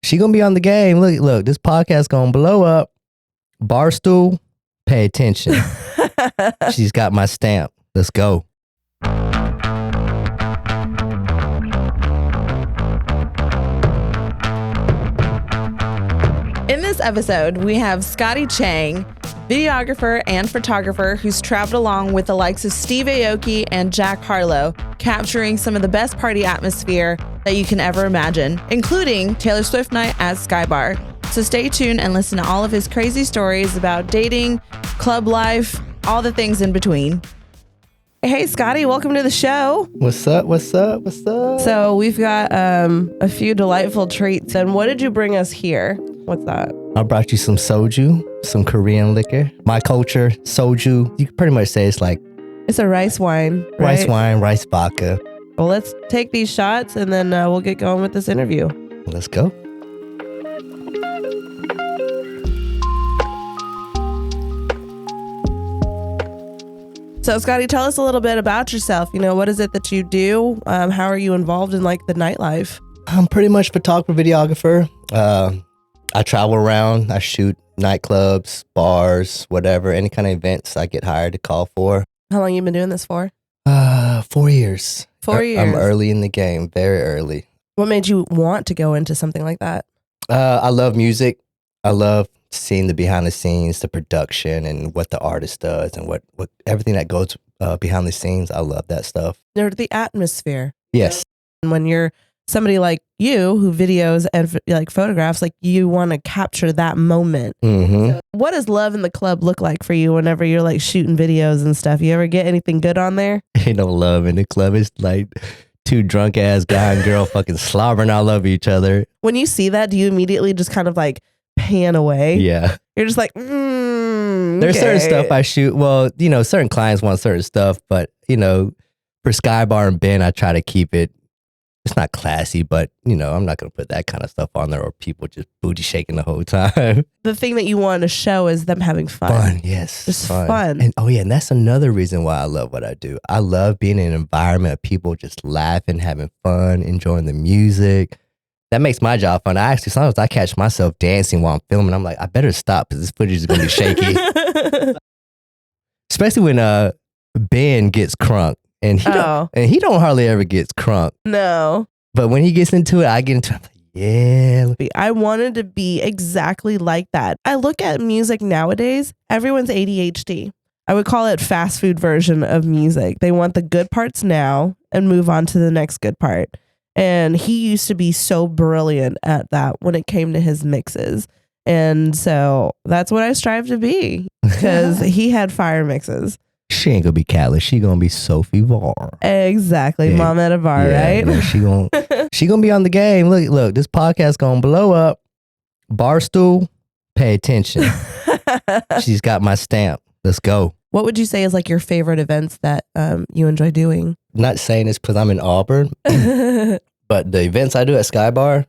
She gonna be on the game. Look, this podcast gonna blow up. Barstool, pay attention. She's got my stamp. Let's go. In this episode, we have Scotty Chang, videographer and photographer who's traveled along with the likes of Steve Aoki and Jack Harlow, capturing some of the best party atmosphere that you can ever imagine, including Taylor Swift night at Skybar. So stay tuned and listen to all of his crazy stories about dating, club life, all the things in between. Hey, Scotty, welcome to the show. What's up? So we've got a few delightful treats. And what did you bring us here? What's that? I brought you some soju, some Korean liquor. My culture, soju, you can pretty much say it's like It's a rice wine, right? rice wine, rice vodka. Well, let's take these shots and then we'll get going with this interview. Let's go. So, Scotty, tell us a little bit about yourself. You know, what is it that you do? How are you involved in like the nightlife? I'm pretty much photographer, videographer. I travel around. I shoot nightclubs, bars, whatever, any kind of events I get hired to call for. How long you been doing this for? 4 years. 4 years. I'm early in the game, very early. What made you want to go into something like that? I love music. I love seeing the behind the scenes, the production, and what the artist does, and what everything that goes behind the scenes. I love that stuff. Or the atmosphere. Yes. And when you're somebody like you who videos and like photographs, like you want to capture that moment. Mm-hmm. So what does love in the club look like for you whenever you're like shooting videos and stuff? You ever get anything good on there? Ain't no love in the club. It's like two drunk ass guy and girl fucking slobbering all over each other. When you see that, do you immediately just kind of like pan away? Yeah. You're just like, There's certain stuff I shoot. Well, you know, certain clients want certain stuff, but you know, for Skybar and Ben, I try to keep it. It's not classy, but you know, I'm not going to put that kind of stuff on there or people just booty shaking the whole time. The thing that you want to show is them having fun. Fun, yes. Just fun. And and that's another reason why I love what I do. I love being in an environment of people just laughing, having fun, enjoying the music. That makes my job fun. I actually, sometimes I catch myself dancing while I'm filming. I'm like, I better stop because this footage is going to be shaky. Especially when Ben gets crunk. And he don't hardly ever gets crunk. No. But when he gets into it, I get into it. I'm like, yeah. I wanted to be exactly like that. I look at music nowadays, everyone's ADHD. I would call it fast food version of music. They want the good parts now and move on to the next good part. And he used to be so brilliant at that when it came to his mixes. And so that's what I strive to be because he had fire mixes. She ain't gonna be Cali. She gonna be Sophie Var. Exactly. Yeah. Mom at a bar, right? Yeah, she gonna be on the game. Look, this podcast gonna blow up. Barstool, pay attention. She's got my stamp. Let's go. What would you say is like your favorite events that you enjoy doing? Not saying this because I'm in Auburn, but the events I do at Skybar,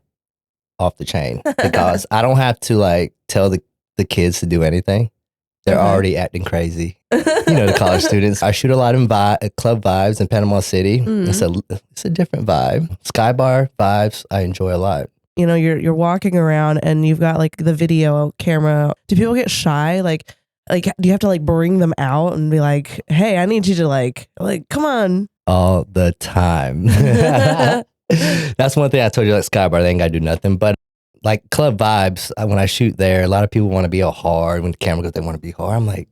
off the chain. Because I don't have to like tell the kids to do anything. They're already acting crazy. You know, the college students. I shoot a lot in club vibes in Panama City. It's a different vibe. Skybar vibes, I enjoy a lot. You know, you're walking around and you've got like the video camera. Do people get shy? Like, do you have to like bring them out and be like, hey, I need you to like, come on. All the time. That's one thing I told you, like Skybar, they ain't got to do nothing. But like club vibes, when I shoot there, a lot of people want to be all hard. When the camera goes, they want to be hard. I'm like,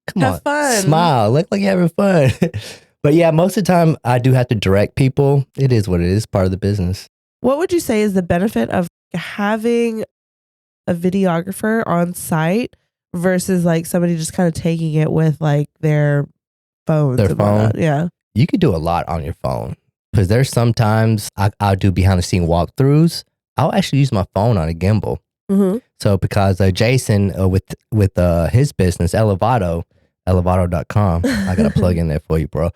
come on, fun. Smile, look like you're having fun. But yeah, most of the time I do have to direct people. It is what it is, part of the business. What would you say is the benefit of having a videographer on site versus like somebody just kind of taking it with like their phones? Their phone? Yeah. You could do a lot on your phone because there's sometimes I'll do behind the scene walkthroughs. I'll actually use my phone on a gimbal. Mm-hmm. So because Jason with his business, Elevado.com, I got a plug in there for you, bro.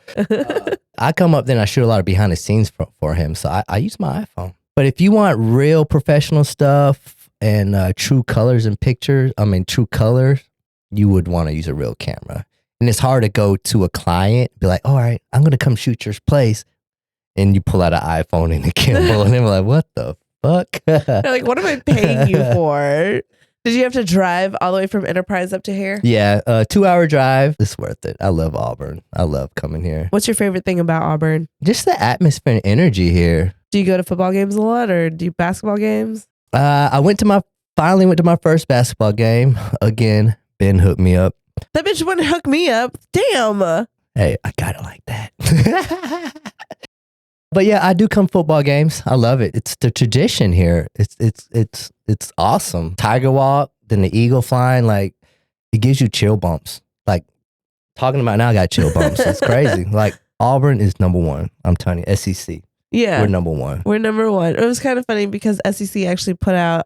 I come up then I shoot a lot of behind the scenes for him. So I use my iPhone. But if you want real professional stuff and true colors and pictures, true colors, you would want to use a real camera. And it's hard to go to a client, be like, all right, I'm going to come shoot your place. And you pull out an iPhone and a gimbal and they're like, what the fuck? fuck? They're like, what am I paying you for? Did you have to drive all the way from Enterprise up to here? Yeah, 2-hour drive. It's worth it. I love Auburn. I love coming here. What's your favorite thing about Auburn? Just the atmosphere and energy here. Do you go to football games a lot or do you basketball games? I finally went to my first basketball game. Again, Ben hooked me up. That bitch wouldn't hook me up. Damn. Hey, I got it like that. But yeah, I do come football games. I love it. It's the tradition here. It's awesome. Tiger walk, then the eagle flying, like it gives you chill bumps. Like talking about now, I got chill bumps. It's crazy. Like Auburn is number one. I'm telling you, SEC. Yeah, we're number one. We're number one. It was kind of funny because SEC actually put out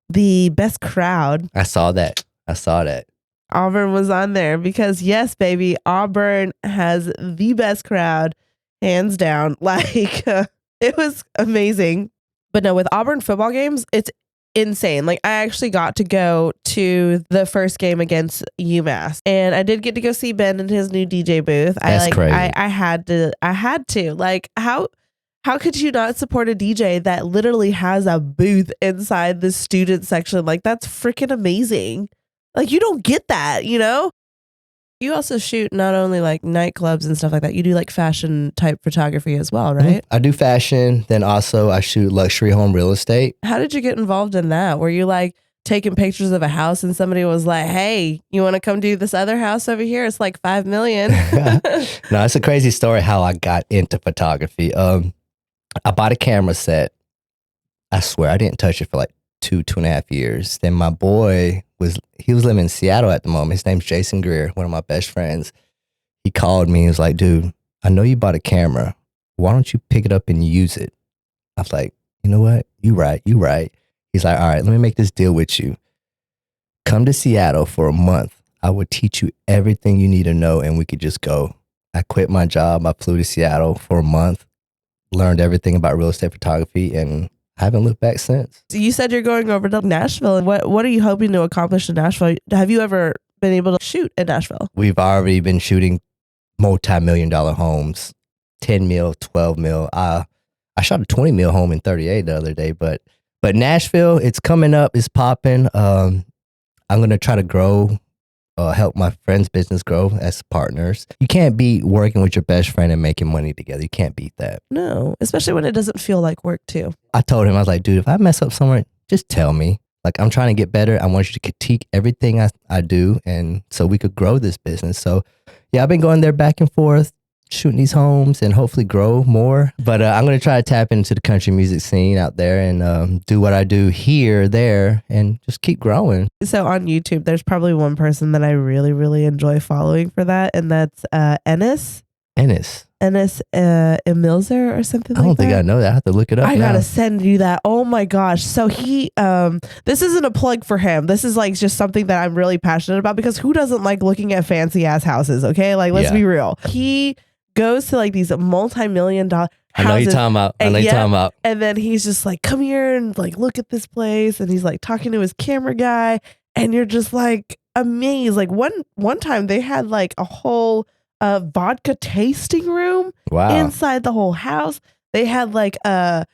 the best crowd. I saw that. Auburn was on there because yes, baby, Auburn has the best crowd, hands down. Like it was amazing. But no, with Auburn football games, it's insane. Like I actually got to go to the first game against UMass, and I did get to go see Ben in his new DJ booth. That's crazy. I had to. Like how could you not support a DJ that literally has a booth inside the student section? Like that's freaking amazing. Like you don't get that, you know? You also shoot not only like nightclubs and stuff like that. You do like fashion type photography as well, right? I do fashion. Then also I shoot luxury home real estate. How did you get involved in that? Were you like taking pictures of a house and somebody was like, hey, you want to come do this other house over here? It's like $5 million. No, it's a crazy story how I got into photography. I bought a camera set. I swear I didn't touch it for like 2.5 years. Then my boy was living in Seattle at the moment. His name's Jason Greer, one of my best friends. He called me and was like, dude, I know you bought a camera. Why don't you pick it up and use it? I was like, you know what? You right. He's like, all right, let me make this deal with you. Come to Seattle for a month. I will teach you everything you need to know and we could just go. I quit my job. I flew to Seattle for a month, learned everything about real estate photography, and I haven't looked back since. You said you're going over to Nashville. What are you hoping to accomplish in Nashville? Have you ever been able to shoot in Nashville? We've already been shooting multi-million-dollar homes, 10 mil, 12 mil. I shot a 20 mil home in 38 the other day, but Nashville, it's coming up, it's popping. I'm going to try to grow, help my friend's business grow as partners. You can't beat working with your best friend and making money together. You can't beat that. No, especially when it doesn't feel like work too. I told him, I was like, dude, if I mess up somewhere, just tell me. Like, I'm trying to get better. I want you to critique everything I do, and so we could grow this business. So yeah, I've been going there back and forth, shooting these homes and hopefully grow more. But I'm going to try to tap into the country music scene out there and do what I do here, there, and just keep growing. So on YouTube, there's probably one person that I really, really enjoy following for that, and that's Ennis Emilzer or something like that. I don't think I know that. I have to look it up. I gotta send you that. Oh my gosh. So he this isn't a plug for him. This is like just something that I'm really passionate about because who doesn't like looking at fancy ass houses? Okay, like let's be real. He goes to like these multi-million-dollar houses. I know you're talking about. And then he's just like, come here and like look at this place, and he's like talking to his camera guy, and you're just like amazed. Like one time they had like a whole vodka tasting room inside the whole house. They had like a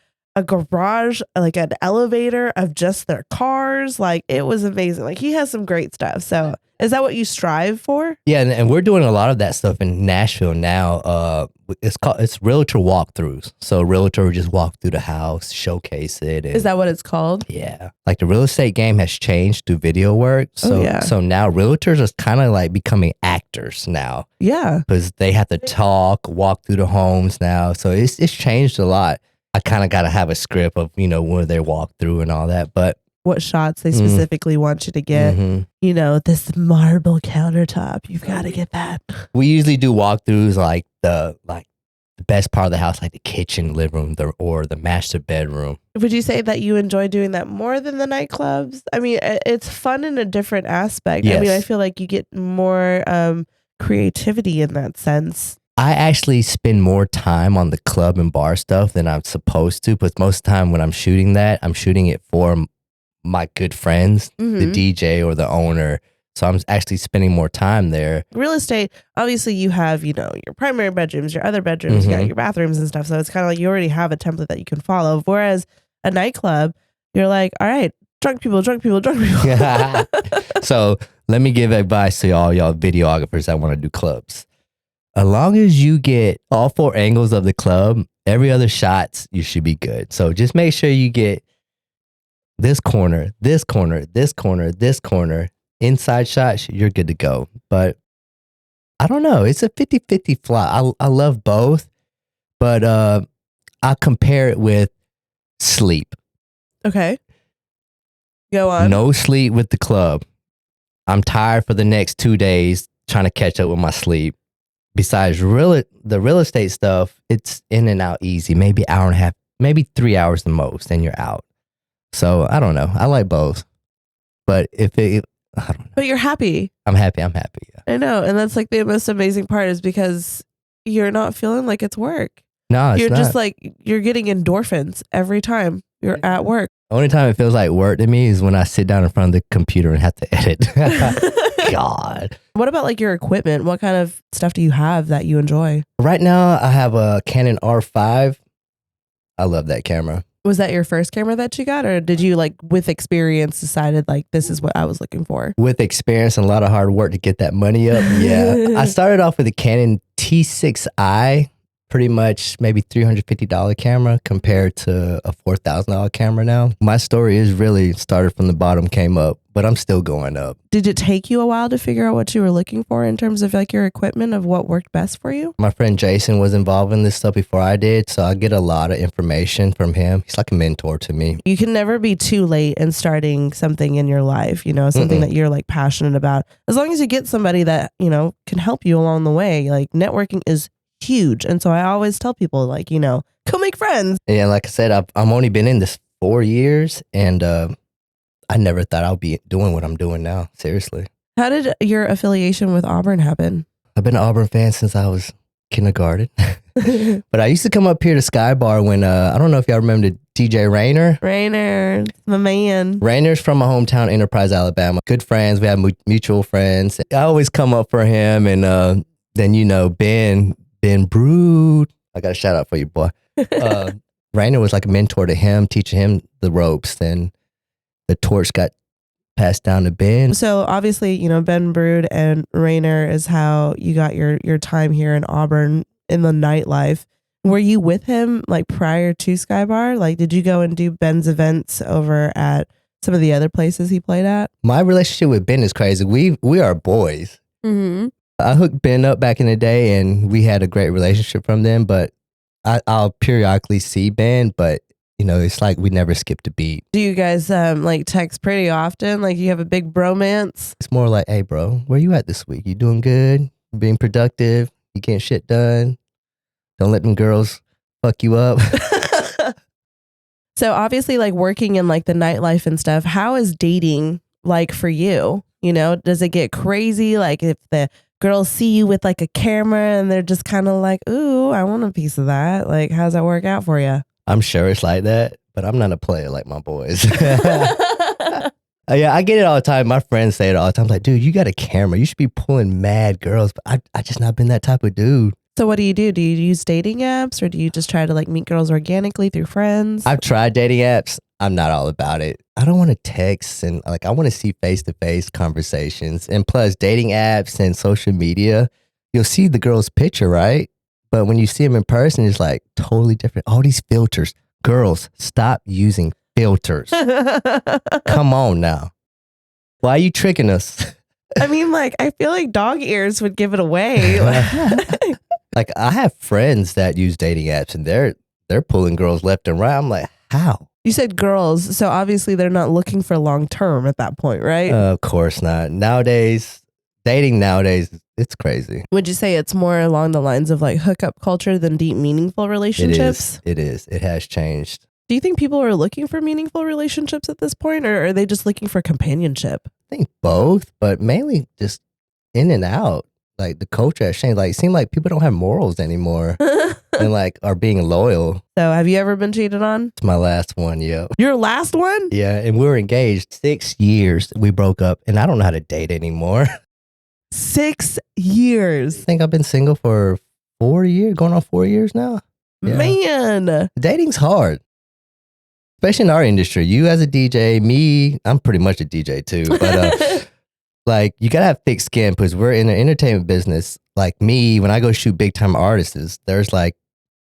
garage, like an elevator of just their cars. Like it was amazing. Like he has some great stuff. So is that what you strive for? Yeah, and we're doing a lot of that stuff in Nashville now. It's realtor walkthroughs. So a realtor will just walk through the house, showcase it. Is that what it's called? Yeah. Like the real estate game has changed through video work. So so now realtors are kind of like becoming actors now. Yeah. Because they have to talk, walk through the homes now. So it's changed a lot. I kind of got to have a script of, where they walk through and all that. But what shots they specifically want you to get. This marble countertop, you've got to get that. We usually do walkthroughs like the best part of the house, like the kitchen, living room, or the master bedroom. Would you say that you enjoy doing that more than the nightclubs? I mean, it's fun in a different aspect. Yes. I mean, I feel like you get more creativity in that sense. I actually spend more time on the club and bar stuff than I'm supposed to, but most of the time when I'm shooting that, I'm shooting it for my good friends, the DJ or the owner. So I'm actually spending more time there. Real estate, obviously you have, your primary bedrooms, your other bedrooms, you got your bathrooms and stuff. So it's kind of like you already have a template that you can follow. Whereas a nightclub, you're like, all right, drunk people, drunk people, drunk people. So let me give advice to y'all videographers that want to do clubs. As long as you get all 4 angles of the club, every other shots, you should be good. So just make sure you get this corner, this corner, this corner, this corner, inside shots, you're good to go. But I don't know. It's a 50-50 fly. I love both, but I compare it with sleep. Okay. Go on. No sleep with the club. I'm tired for the next 2 days trying to catch up with my sleep. Besides the real estate stuff, it's in and out easy. Maybe hour and a half, maybe 3 hours the most, and you're out. So I don't know. I like both. But I don't know. But you're happy. I'm happy. Yeah. I know. And that's like the most amazing part is because you're not feeling like it's work. No, it's you're not. just like, you're getting endorphins every time you're at work. Only time it feels like work to me is when I sit down in front of the computer and have to edit. God. What about like your equipment? What kind of stuff do you have that you enjoy? Right now, I have a Canon R5. I love that camera. Was that your first camera that you got, or did you like with experience decided like this is what I was looking for? With experience and a lot of hard work to get that money up. Yeah. I started off with a Canon T6i, pretty much maybe $350 camera compared to a $4,000 camera now. My story is really started from the bottom, came up, but I'm still going up. Did it take you a while to figure out what you were looking for in terms of like your equipment of what worked best for you? My friend Jason was involved in this stuff before I did, so I get a lot of information from him. He's like a mentor to me. You can never be too late in starting something in your life, you know, something that you're like passionate about. As long as you get somebody that, you know, can help you along the way. Like networking is huge. And so I always tell people like, you know, go make friends. Yeah, like I said, I've only been in this 4 years, and I never thought I'd be doing what I'm doing now. Seriously. How did your affiliation with Auburn happen? I've been an Auburn fan since I was kindergarten. But I used to come up here to Sky Bar when, I don't know if y'all remember DJ Rayner. Rayner, my man. Rayner's from my hometown, Enterprise, Alabama. Good friends. We have mutual friends. I always come up for him. And then, you know, Ben Brood. I got a shout out for you, boy. Rayner was like a mentor to him, teaching him the ropes. Then the torch got passed down to Ben. So obviously, you know, Ben Brood and Rayner is how you got your time here in Auburn in the nightlife. Were you with him like prior to Sky Bar? Like, did you go and do Ben's events over at some of the other places he played at? My relationship with Ben is crazy. We are boys. Mm-hmm. I hooked Ben up back in the day, and we had a great relationship from then. But I'll periodically see Ben, but you know, it's like we never skipped a beat. Do you guys like text pretty often? Like, you have a big bromance? It's more like, hey, bro, where you at this week? You doing good? You being productive? You getting shit done? Don't let them girls fuck you up. So obviously, like working in like the nightlife and stuff, how is dating like for you? You know, does it get crazy? Like if the girls see you with like a camera and they're just kind of like, ooh, I want a piece of that. Like, how's that work out for you? I'm sure it's like that, but I'm not a player like my boys. Yeah, I get it all the time. My friends say it all the time. Like, dude, you got a camera. You should be pulling mad girls. But I just not been that type of dude. So what do? Do you use dating apps, or do you just try to like meet girls organically through friends? I've tried dating apps. I'm not all about it. I don't want to text, and like I want to see face-to-face conversations. And plus, dating apps and social media, you'll see the girl's picture, right? But when you see them in person, it's like totally different. All these filters. Girls, stop using filters. Come on now. Why are you tricking us? I mean, like, I feel like dog ears would give it away. Like, I have friends that use dating apps, and they're pulling girls left and right. I'm like, how? You said girls, so obviously they're not looking for long term at that point, right? Of course not. Nowadays, dating it's crazy. Would you say it's more along the lines of like hookup culture than deep, meaningful relationships? It is. It has changed. Do you think people are looking for meaningful relationships at this point, or are they just looking for companionship? I think both, but mainly just in and out. Like the culture has changed. Like it seems like people don't have morals anymore and like are being loyal. So have you ever been cheated on? It's my last one, yeah. Your last one? Yeah, and we were engaged 6 years. We broke up, and I don't know how to date anymore. 6 years. I think I've been single for 4 years, going on 4 years now. Yeah. Man. Dating's hard. especially in our industry. You as a DJ, me, I'm pretty much a DJ too. But like, you gotta have thick skin because we're in the entertainment business. Like me, when I go shoot big time artists, there's like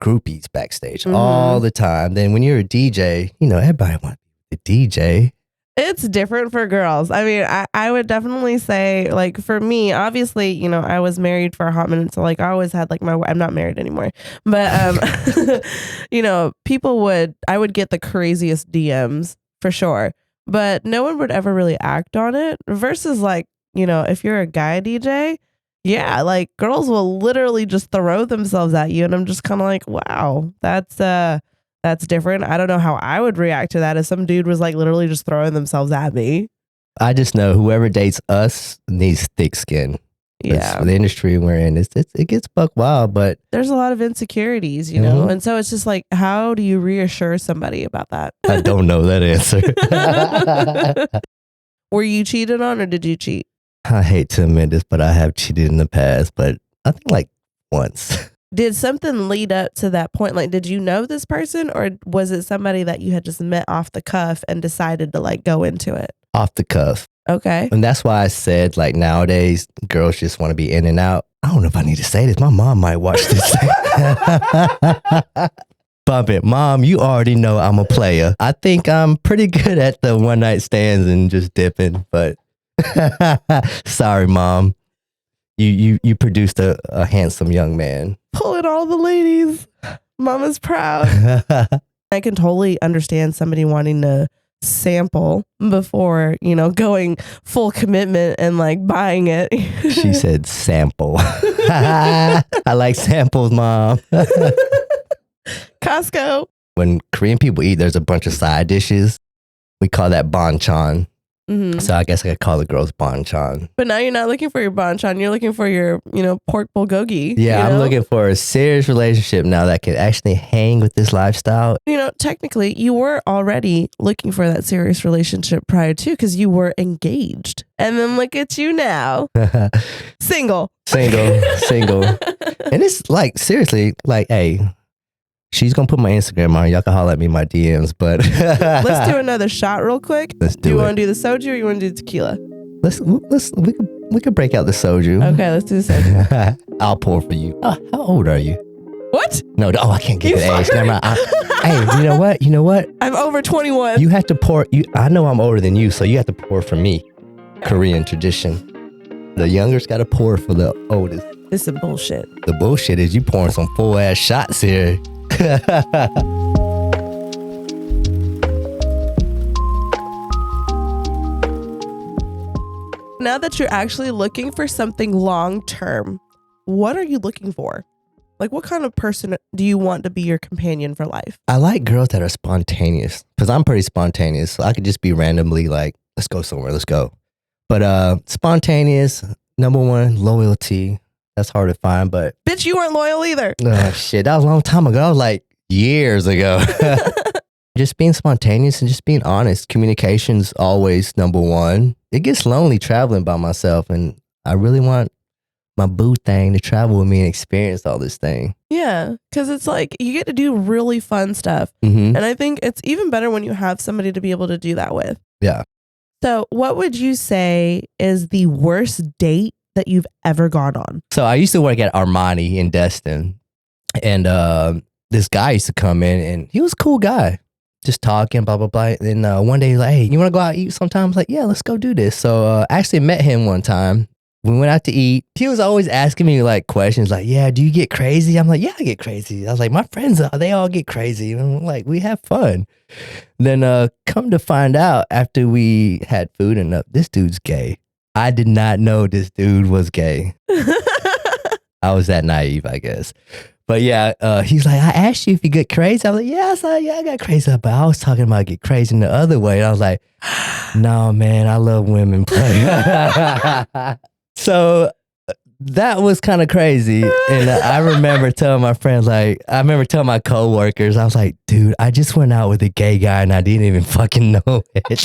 groupies backstage all the time. Then when you're a DJ, you know, everybody wants a DJ. It's different for girls. I mean, I would definitely say, like, for me, obviously, you know, I was married for a hot minute. So, like, I always had, like, I'm not married anymore. But, you know, I would get the craziest DMs for sure. But no one would ever really act on it. Versus, like, you know, if you're a guy DJ, yeah, like, girls will literally just throw themselves at you. And I'm just kind of like, wow, that's different. I don't know how I would react to that if some dude was like literally just throwing themselves at me. I just know whoever dates us needs thick skin. Yeah. The industry we're in, it gets buck wild, but there's a lot of insecurities, you know? And so it's just like, how do you reassure somebody about that? I don't know that answer. Were you cheated on or did you cheat? I hate to admit this, but I have cheated in the past, but I think like once. Did something lead up to that point? Like, did you know this person or was it somebody that you had just met off the cuff and decided to like go into it? Off the cuff. Okay. And that's why I said like nowadays girls just want to be in and out. I don't know if I need to say this. My mom might watch this. Bump it. Mom, you already know I'm a player. I think I'm pretty good at the one night stands and just dipping, but sorry, Mom. You produced a handsome young man. Pulling all the ladies. Mama's proud. I can totally understand somebody wanting to sample before, you know, going full commitment and like buying it. She said sample. I like samples, Mom. Costco. When Korean people eat, there's a bunch of side dishes. We call that banchan. So I guess I could call the girls banchan. But now you're not looking for your banchan. You're looking for your, you know, pork bulgogi. Yeah, you know? I'm looking for a serious relationship now that can actually hang with this lifestyle. You know, technically, you were already looking for that serious relationship prior to because you were engaged. And then look at you now. Single. And it's like, seriously, like, hey, she's going to put my Instagram on. Y'all can holler at me in my DMs, but let's do another shot real quick. Let's do it. Do you want to do the soju or you want to do the tequila? We could break out the soju. Okay, let's do the soju. I'll pour for you. Oh, how old are you? What? No, I can't get the age. Never mind. Hey, you know what? I'm over 21. You have to pour. I know I'm older than you, so you have to pour for me. Korean tradition. The youngest got to pour for the oldest. This is some bullshit. The bullshit is you pouring some full ass shots here. Now that you're actually looking for something long term, what are you looking for? Like, what kind of person do you want to be your companion for life? I like girls that are spontaneous because I'm pretty spontaneous. So I could just be randomly like, let's go somewhere, let's go. But spontaneous, number one, loyalty. That's hard to find, but bitch, you weren't loyal either. Oh shit, that was a long time ago. That was like years ago. Just being spontaneous and just being honest. Communication's always number one. It gets lonely traveling by myself, and I really want my boo thing to travel with me and experience all this thing. Yeah, because it's like you get to do really fun stuff, and I think it's even better when you have somebody to be able to do that with. Yeah. So, what would you say is the worst date that you've ever gone on? So I used to work at Armani in Destin, and this guy used to come in, and he was a cool guy, just talking, blah blah blah. And then one day he's like, "Hey, you want to go out and eat sometime?" I was like, "Yeah, let's go do this." So I actually met him one time. We went out to eat. He was always asking me like questions, like, "Yeah, do you get crazy?" I'm like, "Yeah, I get crazy." I was like, "My friends, they all get crazy." And I'm like, we have fun. Then come to find out, after we had food and this dude's gay. I did not know this dude was gay. I was that naive, I guess. But yeah, he's like, I asked you if you get crazy. I was like, yeah, I got crazy. But I was talking about get crazy in the other way. And I was like, no, man, I love women. So that was kind of crazy. And I remember telling my friends, I remember telling my coworkers, I was like, dude, I just went out with a gay guy and I didn't even fucking know it.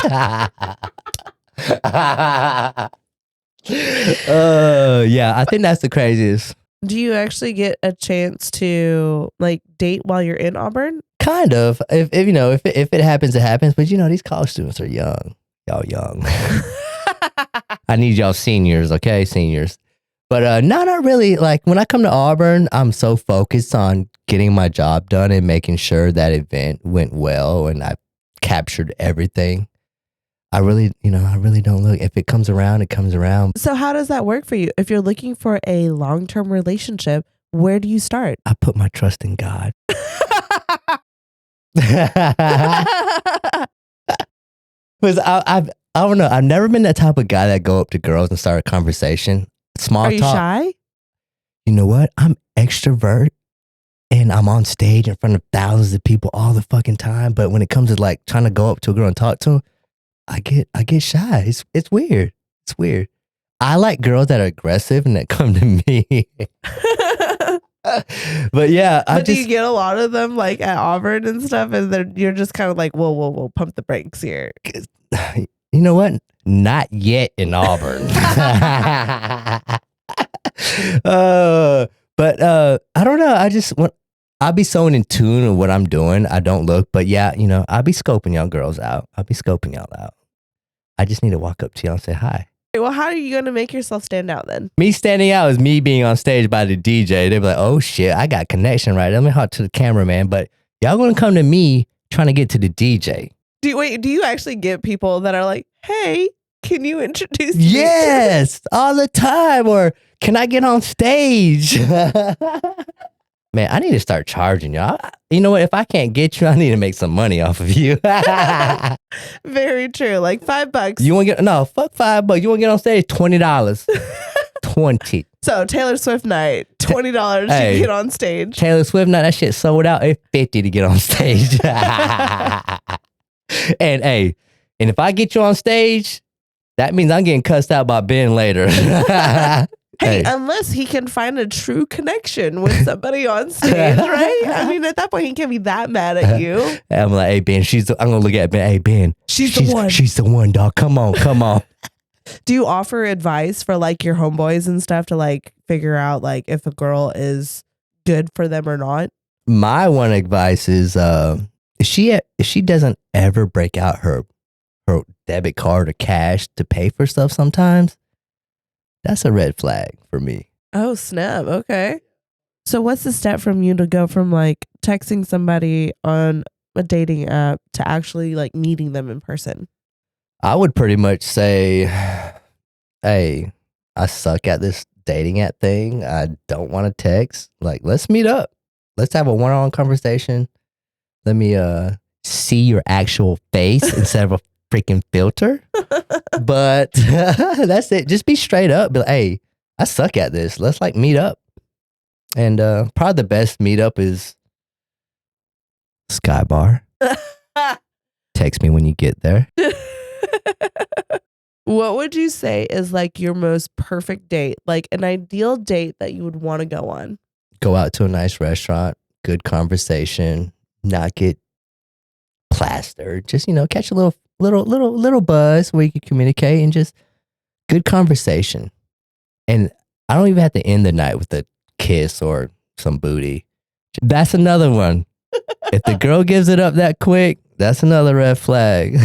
Yeah, I think that's the craziest. Do you actually get a chance to like date while you're in Auburn? Kind of. If you know, if it happens, it happens. But you know, these college students are young. Y'all young. I need y'all seniors, okay? Seniors. But no, not really. Like when I come to Auburn, I'm so focused on getting my job done and making sure that event went well and I captured everything. I really don't look. If it comes around, it comes around. So how does that work for you? If you're looking for a long-term relationship, where do you start? I put my trust in God. Because I don't know. I've never been that type of guy that go up to girls and start a conversation. Small Are you talk. shy? You know what? I'm extrovert and I'm on stage in front of thousands of people all the fucking time. But when it comes to like trying to go up to a girl and talk to them, I get shy. It's weird. It's weird. I like girls that are aggressive and that come to me. But yeah, But do you get a lot of them like at Auburn and stuff? And you're just kind of like, whoa, pump the brakes here. You know what? Not yet in Auburn. But I don't know. I'll be so in tune with what I'm doing. I don't look, but yeah, you know, I'll be scoping y'all girls out. I'll be scoping y'all out. I just need to walk up to y'all and say hi. Well, how are you going to make yourself stand out then? Me standing out is me being on stage by the DJ. They'll be like, oh shit, I got connection right. Let me talk to the cameraman. But y'all gonna come to me trying to get to the DJ. Do you actually get people that are like, hey, can you introduce me? Yes, all the time. Or can I get on stage? Man, I need to start charging y'all. You know what? If I can't get you, I need to make some money off of you. Very true. Like $5. You want to get, no, fuck $5. You want to get on stage? $20. 20. So Taylor Swift night, $20 Hey, to get on stage. Taylor Swift night, that shit sold out. It's $50 to get on stage. And hey, and if I get you on stage, that means I'm getting cussed out by Ben later. Hey, unless he can find a true connection with somebody on stage, right? I mean, at that point, he can't be that mad at you. I'm like, hey, Ben, I'm going to look at Ben. Hey, Ben, She's the one. She's the one, dog. Come on. Do you offer advice for like your homeboys and stuff to like figure out like if a girl is good for them or not? My one advice is if she doesn't ever break out her debit card or cash to pay for stuff sometimes, that's a red flag for me. Oh, snap. Okay. So what's the step from you to go from like texting somebody on a dating app to actually like meeting them in person? I would pretty much say, hey, I suck at this dating app thing. I don't want to text. Like, let's meet up. Let's have a one-on-one conversation. Let me see your actual face instead of a freaking filter. But that's it. Just be straight up. Be like, hey, I suck at this. Let's like meet up. And probably the best meetup is Sky Bar. Text me when you get there. What would you say is like your most perfect date? Like an ideal date that you would want to go on? Go out to a nice restaurant, good conversation, not get plastered. Just, you know, catch a little buzz where you can communicate and just good conversation. And I don't even have to end the night with a kiss or some booty. That's another one. If the girl gives it up that quick, that's another red flag.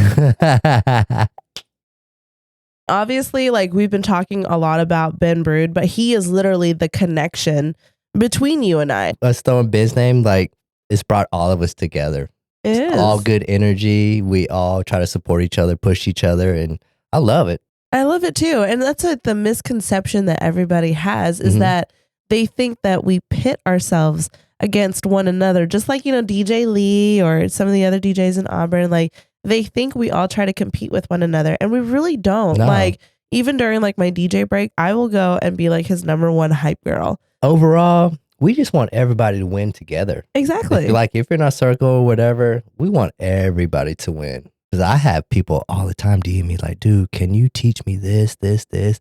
Obviously, like we've been talking a lot about Ben Brood, but he is literally the connection between you and I. Us throwing Ben's name, like it's brought all of us together. It is. All good energy. We all try to support each other, push each other, and I love it. I love it too. And that's like the misconception that everybody has is that they think that we pit ourselves against one another. Just like, you know, DJ Lee or some of the other DJs in Auburn, like they think we all try to compete with one another and we really don't. No. Like even during like my DJ break, I will go and be like his number one hype girl. Overall, we just want everybody to win together. Exactly. Like if you're in our circle or whatever, we want everybody to win. Because I have people all the time DM me like, dude, can you teach me this? And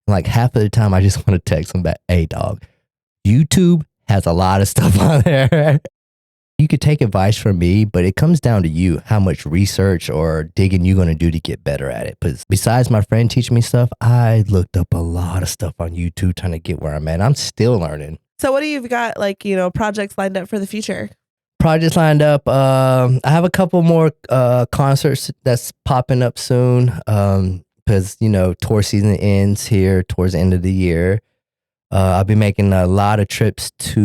like half of the time I just want to text them back, hey dog, YouTube has a lot of stuff on there. You could take advice from me, but it comes down to you, how much research or digging you're going to do to get better at it. Because besides my friend teaching me stuff, I looked up a lot of stuff on YouTube trying to get where I'm at. I'm still learning. So what do you've got like, you know, projects lined up for the future? projects lined up. I have a couple more concerts that's popping up soon. Because tour season ends here towards the end of the year. I'll be making a lot of trips to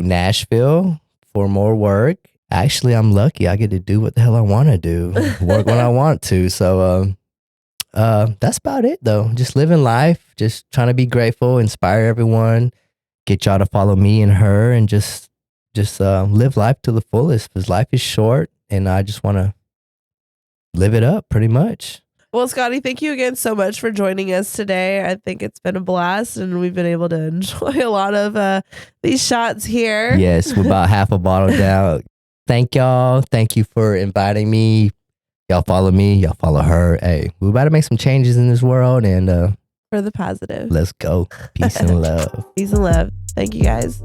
Nashville for more work. Actually, I'm lucky. I get to do what the hell I want to do, work when I want to. So that's about it, though. Just living life, just trying to be grateful, inspire everyone, get y'all to follow me and her, and just live life to the fullest, because life is short, and I just want to live it up pretty much. Well, Scotty, thank you again so much for joining us today. I think it's been a blast, and we've been able to enjoy a lot of these shots here. Yes, we're about half a bottle down. Thank y'all. Thank you for inviting me. Y'all follow me. Y'all follow her. Hey, we're about to make some changes in this world, and for the positive. Let's go. Peace and love. Peace and love. Thank you, guys.